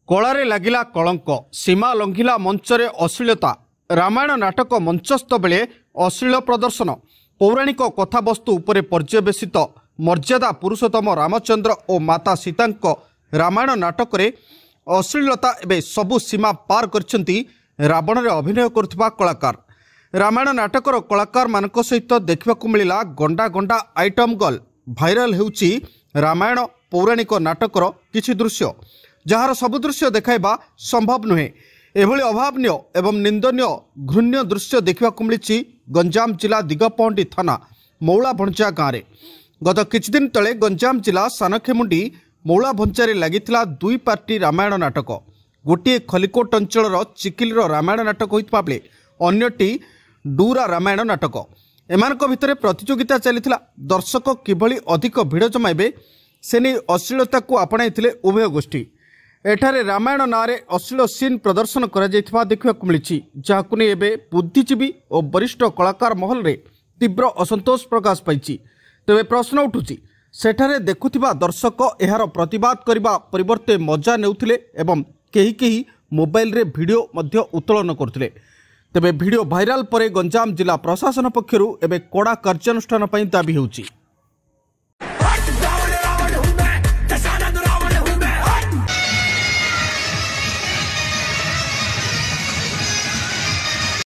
कलारे लागिला कलंक सीमा लंघिला मंचरे अश्लीलता रामायण नाटक मंचस्थ बेले अश्लील प्रदर्शन पौराणिक कथावस्तु उपरे पर्यवेसित मर्यादा पुरुषोत्तम रामचंद्र और माता सीता रामायण नाटक रे अश्लीलता एवं सबु सीमा पार करछंती रावण रे अभिनय करुवा कलाकार। रामायण नाटकर कलाकार मानक सहित देखा मिलला गंडा गंडा आइटम गर्ल भाइराल हेउची रामायण पौराणिक नाटकर किछि दृश्य जार सब दृश्य देखाइबा संभव नुहे। एभली अभावनीय एवं निंदनीय घृण्य दृश्य देखा मिली गंजाम जिला दिगपहंडी थाना मौला भंचा गाँव में गत किछि दिन तले गंजाम जिला सानखेमुंडी मौला भंचारे लागिथिला दुई पार्टी रामायण नाटक। गोटे खलिकोट अंचल चिकिलीर रामायण नाटक होइतबा बेले अन्यटी डूरा रामायण नाटक। एमानक भितरे प्रतियोगिता चलीथिला दर्शक किभली अधिक भिड़ जमाइबे से नहीं अश्लीलता को आपणाइथिले उभय गोष्ठी। एठारे रामायण नारे अश्लील सीन प्रदर्शन करा जायथिबा देखिबाकु मिलिछि, जाहाकु नै एबे बुद्धिजीवी और वरिष्ठ कलाकार महल रे तीव्र असंतोष प्रकाश पाइछि। तेबे प्रश्न उठुछि सेठारे देखुथिबा दर्शक एहार प्रतिवाद करिबा परिवर्ते मजा नेउथिले एवं केही केही मोबाइल रे वीडियो मध्य उत्तोलन करथिले। तेबे वीडियो भाइराल परे गंजाम जिला प्रशासन पक्षरु एबे कड़ा कार्यानुष्ठान पई दाबी हेउछि।